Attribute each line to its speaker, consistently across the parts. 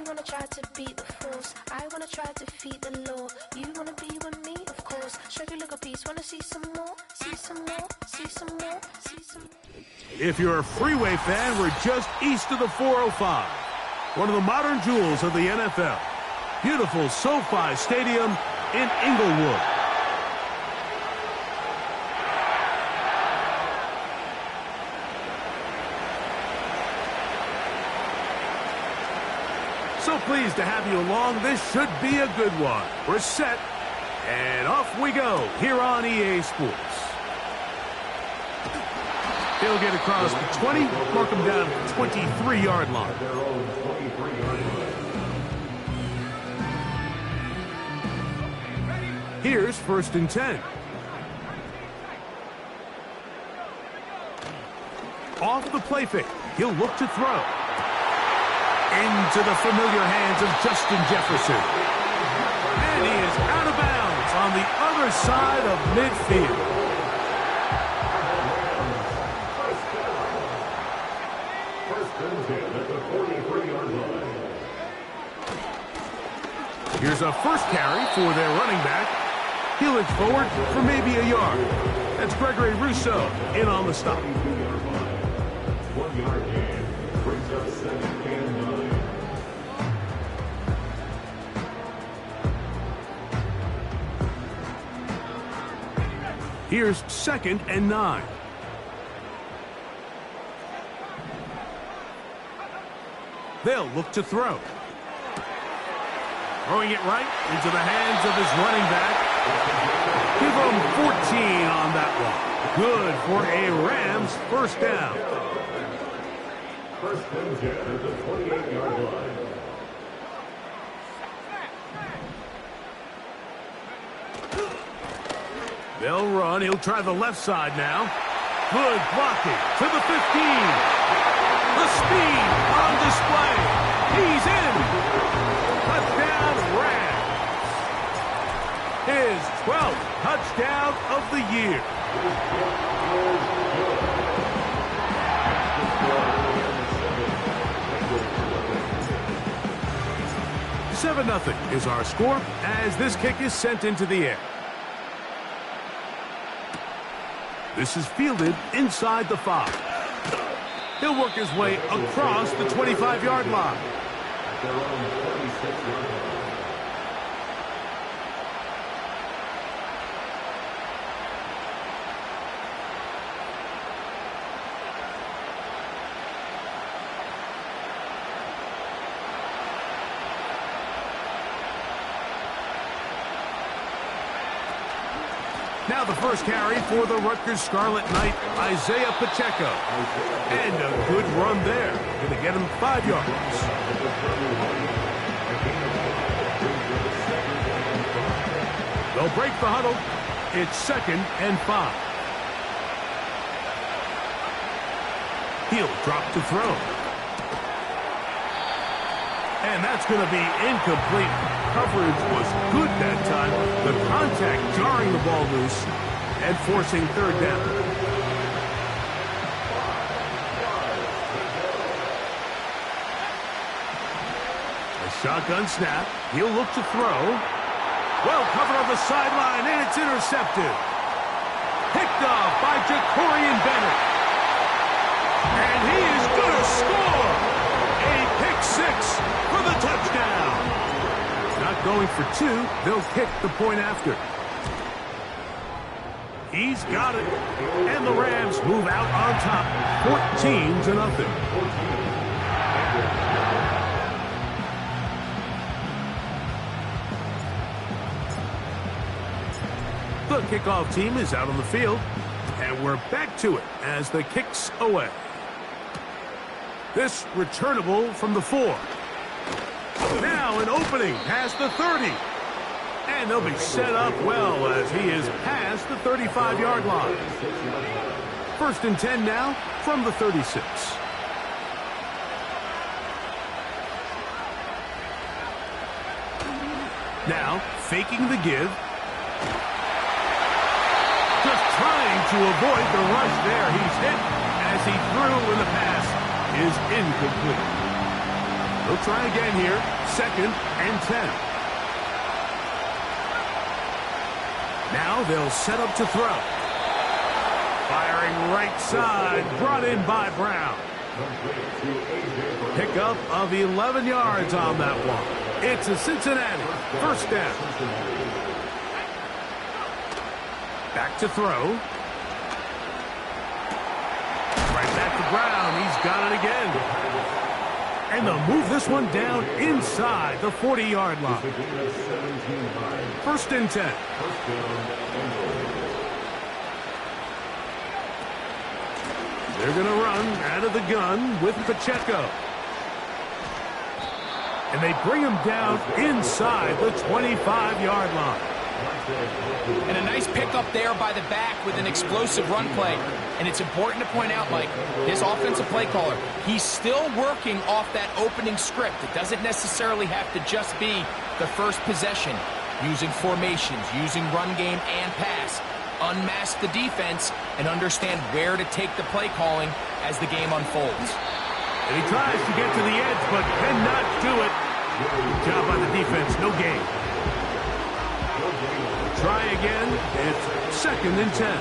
Speaker 1: You wanna try to beat the force, I wanna try to defeat the law. You wanna be with me, of course. Show you look a piece, wanna see some more, see some more, see some more, see some more.
Speaker 2: If you're a Freeway fan, we're just east of the 405. One of the modern jewels of the NFL. Beautiful SoFi Stadium in Inglewood. So pleased to have you along. This should be a good one. We're set, and off we go here on EA Sports. He'll get across the 20, mark him down at the 23-yard line. Here's 1st and 10. Off the play fake, he'll look to throw. Into the familiar hands of Justin Jefferson. And he is out of bounds on the other side of midfield. Here's a first carry for their running back. He'll inch forward for maybe a yard. That's Gregory Rousseau in on the stop.
Speaker 3: 1 yard gain brings up 2nd and 9.
Speaker 2: Here's 2nd and 9. They'll look to throw. Throwing it right into the hands of his running back. Give him 14 on that one. Good for a Rams first down.
Speaker 3: 1st and 10 at the 28-yard line.
Speaker 2: They'll run. He'll try the left side now. Good blocking to the 15. The speed on display. He's in. Touchdown, Rams. His 12th touchdown of the year. 7-0 is our score as this kick is sent into the air. This is fielded inside the 5. He'll work his way across the 25-yard line.
Speaker 3: At their own 26-yard line.
Speaker 2: Now the first carry for the Rutgers Scarlet Knight, Isaiah Pacheco. And a good run there. Going to get him 5 yards. They'll break the huddle. It's 2nd and 5. He'll drop to throw. And that's going to be incomplete. Coverage was good that time. The contact jarring the ball loose and forcing 3rd down. A shotgun snap. He'll look to throw. Well covered on the sideline, and it's intercepted. Picked off by Jacorian Bennett. And he is going to score. A pick 6 for the touchdown. Not going for 2. They'll kick the point after. He's got it. And the Rams move out on top 14-0. The kickoff team is out on the field. And we're back to it as the kick's away. This returnable from the 4. Now an opening past the 30. And they'll be set up well as he is past the 35-yard line. 1st and 10 now from the 36. Now faking the give. Just trying to avoid the rush there. He's hit as he threw when the pass is incomplete. They'll try again here. 2nd and 10. Now they'll set up to throw. Firing right side, brought in by Brown. Pickup of 11 yards on that one. It's a Cincinnati 1st down. Back to throw. Right back to Brown. He's got it again. And they'll move this one down inside the 40-yard line. 1st and 10. They're going to run out of the gun with Pacheco. And they bring him down inside the 25-yard line.
Speaker 4: And a nice pickup there by the back with an explosive run play. And it's important to point out, Mike, this offensive play caller, he's still working off that opening script. It doesn't necessarily have to just be the first possession. Using formations, using run game and pass. Unmask the defense and understand where to take the play calling as the game unfolds.
Speaker 2: And he tries to get to the edge, but cannot do it. Good job on the defense, no gain. Try again. It's 2nd and 10.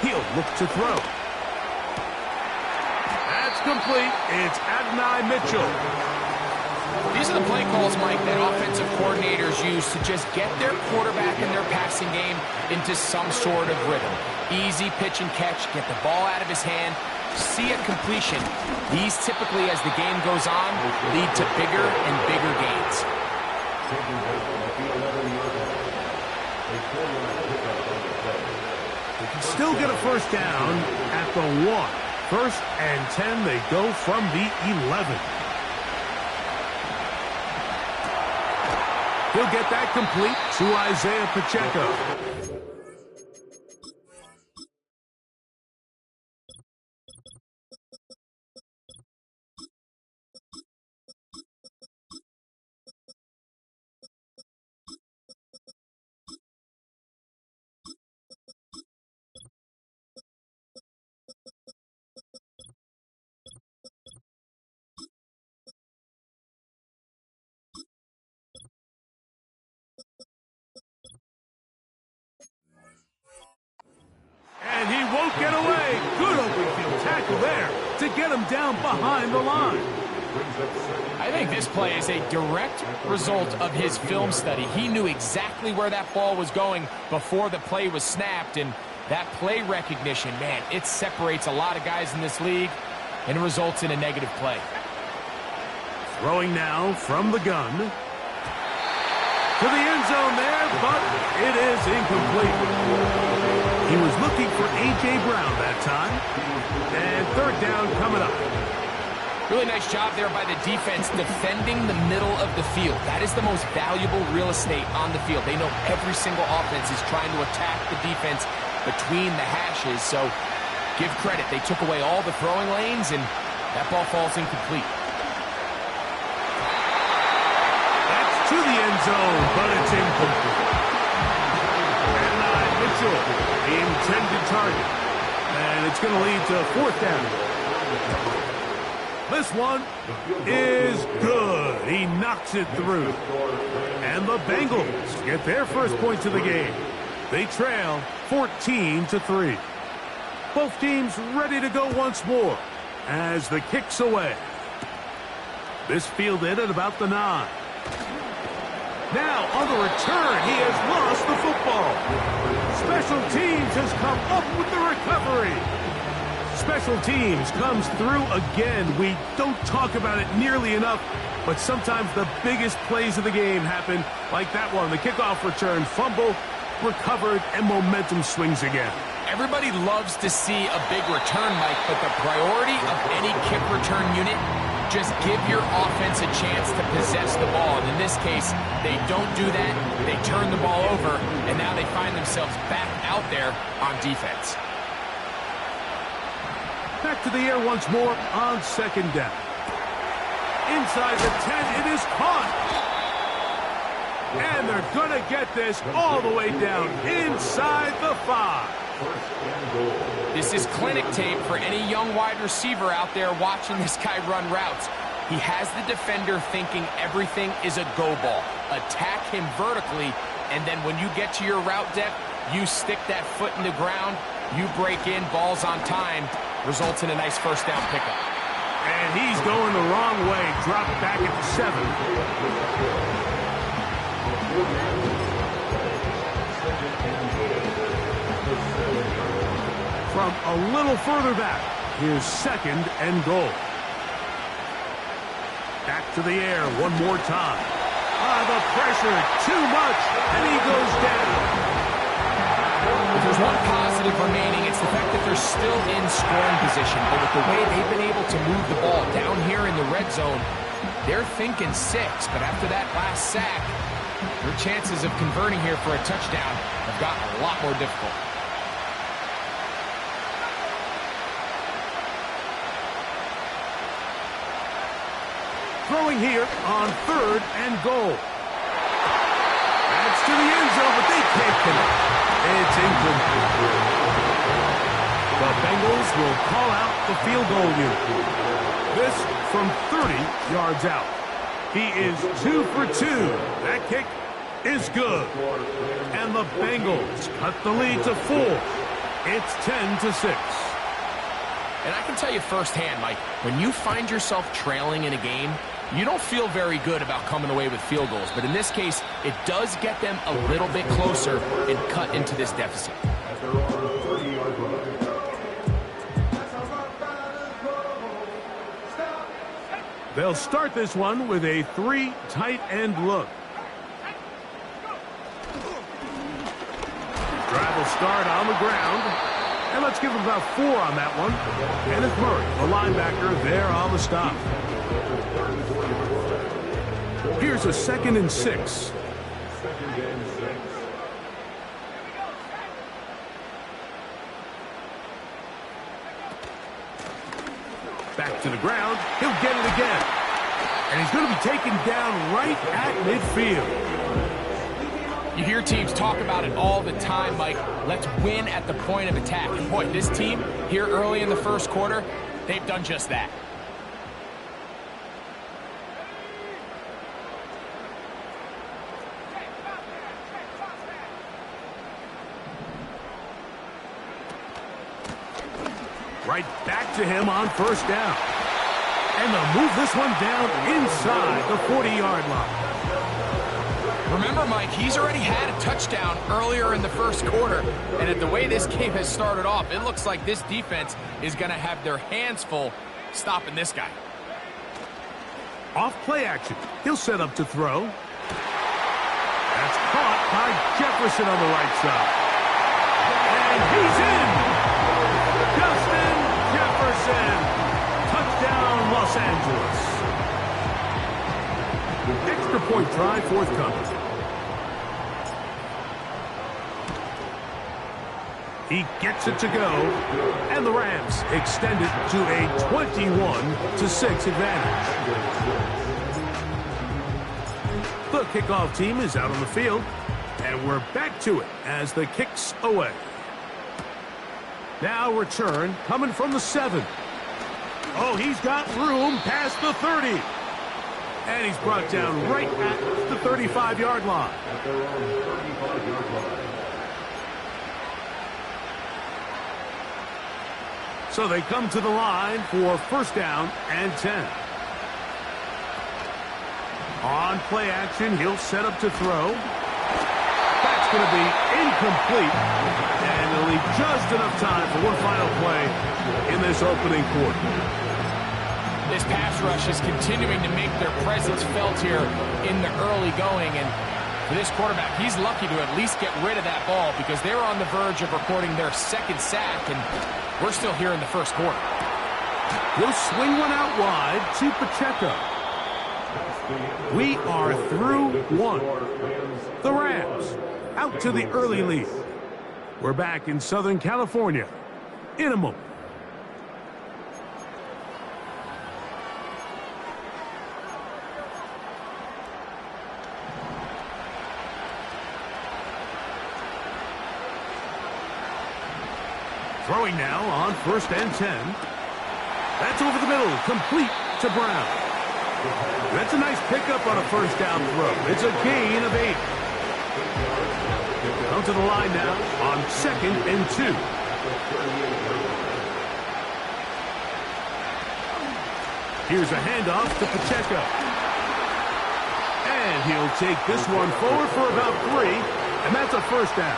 Speaker 2: He'll look to throw. That's complete. It's Adonai Mitchell.
Speaker 4: These are the play calls, Mike, that offensive coordinators use to just get their quarterback and their passing game into some sort of rhythm. Easy pitch and catch, get the ball out of his hand, see a completion. These typically, as the game goes on, lead to bigger and bigger gains.
Speaker 2: They can still get a 1st down at the 1. 1st and 10, they go from the 11. He'll get that complete to Isaiah Pacheco. And he won't get away. Good open field tackle there to get him down behind the line.
Speaker 4: I think this play is a direct result of his film study. He knew exactly where that ball was going before the play was snapped, and that play recognition, man, it separates a lot of guys in this league and results in a negative play.
Speaker 2: Throwing now from the gun. To the end zone there, but it is incomplete. He was looking for A.J. Brown that time. And 3rd down coming up.
Speaker 4: Really nice job there by the defense defending the middle of the field. That is the most valuable real estate on the field. They know every single offense is trying to attack the defense between the hashes. So give credit. They took away all the throwing lanes, and that ball falls incomplete.
Speaker 2: To the end zone, but it's incomplete. Adonai Mitchell, the intended target. And it's going to lead to 4th down. This one is good. He knocks it through. And the Bengals get their first points of the game. They trail 14-3. Both teams ready to go once more as the kick's away. This fielded at about the 9. Now, on the return, he has lost the football. Special teams has come up with the recovery. Special teams comes through again. We don't talk about it nearly enough, but sometimes the biggest plays of the game happen like that one. The kickoff return, fumble, recovered, and momentum swings again.
Speaker 4: Everybody loves to see a big return, Mike, but the priority of any kick return unit, just give your offense a chance to possess the ball. And in this case, they don't do that. They turn the ball over, and now they find themselves back out there on defense.
Speaker 2: Back to the air once more on 2nd down. Inside the 10, it is caught. And they're going to get this all the way down inside the 5.
Speaker 4: This is clinic tape for any young wide receiver out there watching this guy run routes. He has the defender thinking everything is a go ball. Attack him vertically, and then when you get to your route depth, you stick that foot in the ground, you break in, ball's on time, results in a nice first down pickup.
Speaker 2: And he's going the wrong way, dropped back at the 7. From a little further back, here's 2nd and goal. Back to the air one more time. The pressure, too much, and he goes down.
Speaker 4: If there's one positive remaining, it's the fact that they're still in scoring position. But with the way they've been able to move the ball down here in the red zone, they're thinking 6. But after that last sack, their chances of converting here for a touchdown have gotten a lot more difficult.
Speaker 2: Throwing here on 3rd and goal. That's to the end zone, but they can't connect. It's incomplete. The Bengals will call out the field goal unit. This from 30 yards out. He is 2 for 2. That kick is good. And the Bengals cut the lead to 4. It's 10-6.
Speaker 4: And I can tell you firsthand, Mike, when you find yourself trailing in a game, you don't feel very good about coming away with field goals. But in this case, it does get them a little bit closer and cut into this deficit.
Speaker 2: They'll start this one with a 3 tight end look. Drive will start on the ground. And let's give him about 4 on that one. Kenneth Murray, the linebacker, there on the stop. Here's a 2nd and 6. Back to the ground. He'll get it again. And he's going to be taken down right at midfield.
Speaker 4: You hear teams talk about it all the time, Mike. Let's win at the point of attack. And boy, this team here early in the first quarter, they've done just that.
Speaker 2: Right back to him on 1st down. And they'll move this one down inside the 40-yard line.
Speaker 4: Remember, Mike, he's already had a touchdown earlier in the first quarter. And at the way this game has started off, it looks like this defense is going to have their hands full stopping this guy.
Speaker 2: Off play action. He'll set up to throw. That's caught by Jefferson on the right side. And he's in. Justin Jefferson. Touchdown, Los Angeles. Extra point try forthcoming. He gets it to go, and the Rams extend it to a 21-6 advantage. The kickoff team is out on the field, and we're back to it as the kick's away. Now return coming from the 7. Oh, he's got room past the 30. And he's brought down right at the 35-yard line. So they come to the line for 1st down and 10. On play action, he'll set up to throw. That's going to be incomplete. And they'll leave just enough time for one final play in this opening quarter.
Speaker 4: This pass rush is continuing to make their presence felt here in the early going. And for this quarterback, he's lucky to at least get rid of that ball because they're on the verge of recording their 2nd sack, and we're still here in the first quarter.
Speaker 2: He'll swing one out wide to Pacheco. We are through 1. The Rams out to the early lead. We're back in Southern California in a moment. Throwing now on 1st and 10. That's over the middle, complete to Brown. That's a nice pickup on a 1st down throw. It's a gain of 8. Down to the line now on 2nd and 2. Here's a handoff to Pacheco. And he'll take this one forward for about 3, and that's a 1st down.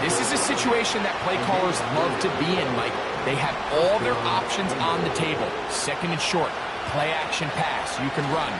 Speaker 4: This is a situation that play callers love to be in, Mike. They have all their options on the table. 2nd and short, play action pass, you can run.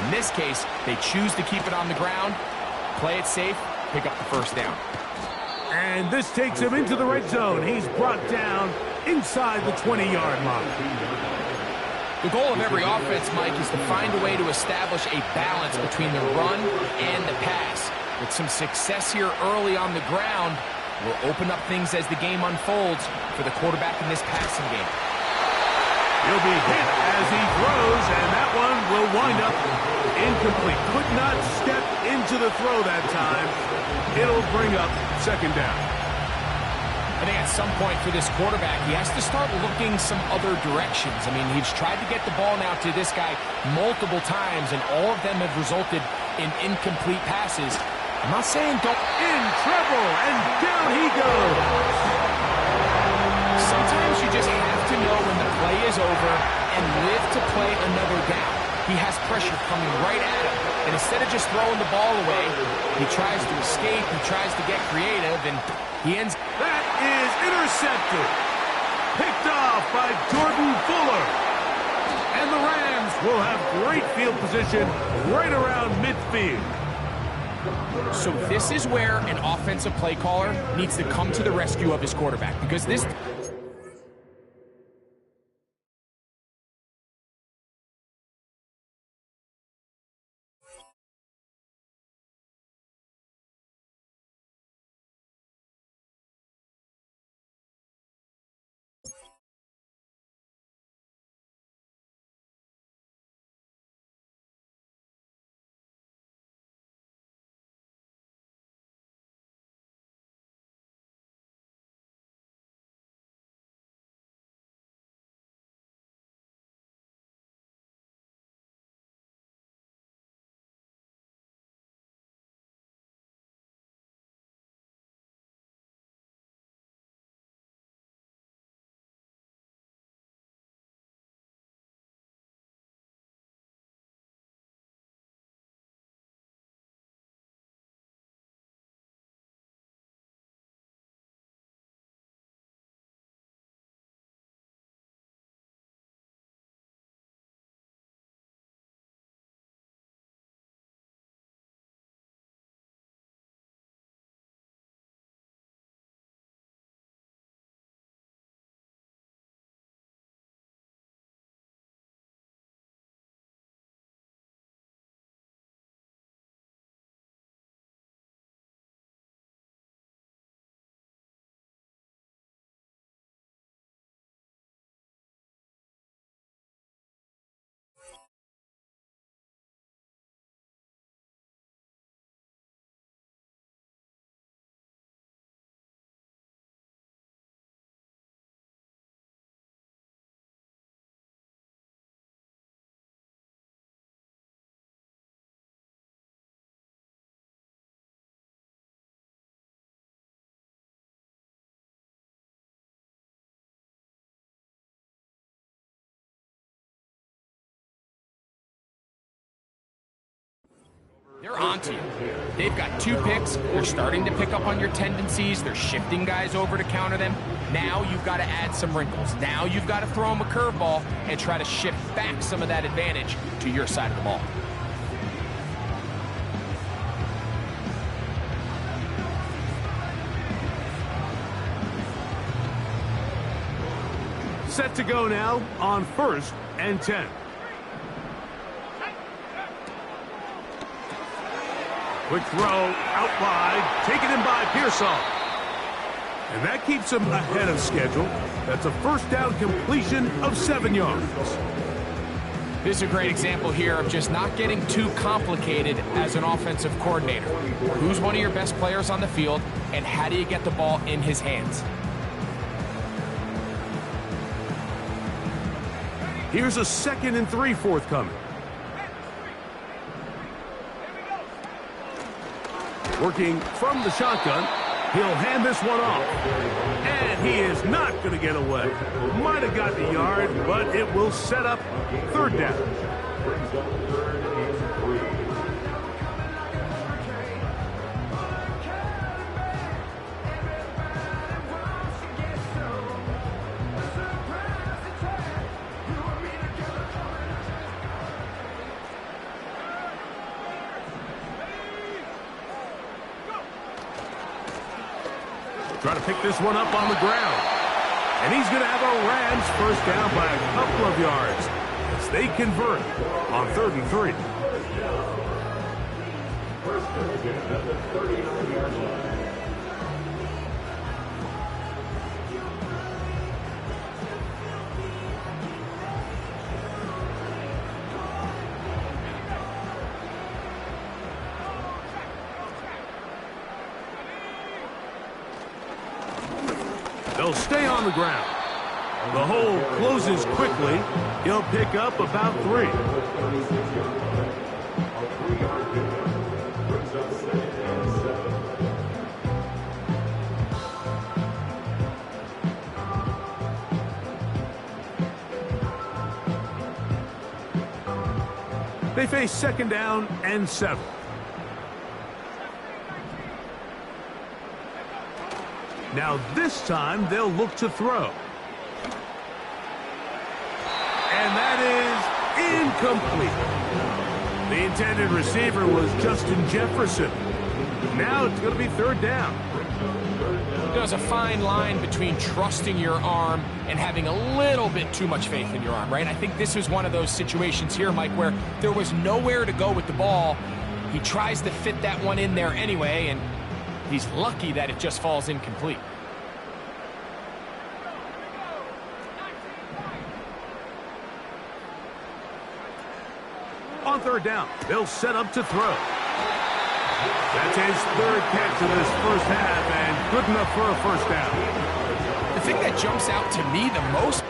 Speaker 4: In this case, they choose to keep it on the ground, play it safe, pick up the 1st down.
Speaker 2: And this takes him into the red zone. He's brought down inside the 20-yard line.
Speaker 4: The goal of every offense, Mike, is to find a way to establish a balance between the run and the pass. With some success here early on the ground, will open up things as the game unfolds for the quarterback in this passing game.
Speaker 2: He'll be hit as he throws, and that one will wind up incomplete. Could not step into the throw that time. It'll bring up 2nd down.
Speaker 4: I think at some point for this quarterback, he has to start looking some other directions. I mean, he's tried to get the ball now to this guy multiple times, and all of them have resulted in incomplete passes. I'm not saying don't...
Speaker 2: In trouble, and down he goes.
Speaker 4: Sometimes you just have to know when the play is over and live to play another down. He has pressure coming right at him, and instead of just throwing the ball away, he tries to escape, he tries to get creative, and he ends...
Speaker 2: That is intercepted. Picked off by Jordan Fuller. And the Rams will have great field position right around midfield.
Speaker 4: So this is where an offensive play caller needs to come to the rescue of his quarterback, because this... They're onto you. They've got 2 picks. They're starting to pick up on your tendencies. They're shifting guys over to counter them. Now you've got to add some wrinkles. Now you've got to throw them a curveball and try to shift back some of that advantage to your side of the ball.
Speaker 2: Set to go now on 1st and 10. Quick throw out wide, taken in by Pearsall. And that keeps him ahead of schedule. That's a 1st down completion of 7 yards.
Speaker 4: This is a great example here of just not getting too complicated as an offensive coordinator. Who's one of your best players on the field, and how do you get the ball in his hands?
Speaker 2: Here's a 2nd and 3 forthcoming. Working from the shotgun, he'll hand this one off. And he is not going to get away. Might have got the yard, but it will set up 3rd down.
Speaker 3: Brings up 3rd and 3.
Speaker 2: Try to pick this one up on the ground. And he's going to have a Rams 1st down by a couple of yards as they convert on 3rd and 3.
Speaker 3: First down at the 39-yard line.
Speaker 2: They'll stay on the ground. The hole closes quickly. He'll pick up about 3. They face 2nd down and 7. Now this time they'll look to throw. And that is incomplete. The intended receiver was Justin Jefferson. Now it's going to be 3rd down.
Speaker 4: There's a fine line between trusting your arm and having a little bit too much faith in your arm, right? I think this is one of those situations here, Mike, where there was nowhere to go with the ball. He tries to fit that one in there anyway, and he's lucky that it just falls incomplete.
Speaker 2: On 3rd down, they'll set up to throw. That's his 3rd catch of this 1st half, and good enough for a 1st down.
Speaker 4: The thing that jumps out to me the most...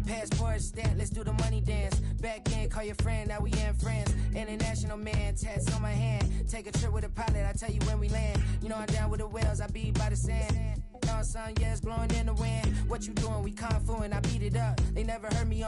Speaker 5: Passport stamp, let's do the money dance. Back in, call your friend, now we in friends. International man, tats on my hand. Take a trip with a pilot, I tell you when we land. You know I'm down with the whales, I be by the sand. Son, yeah, it's blowing in the wind. What you doing? We kung fu and I beat it up. They never heard me on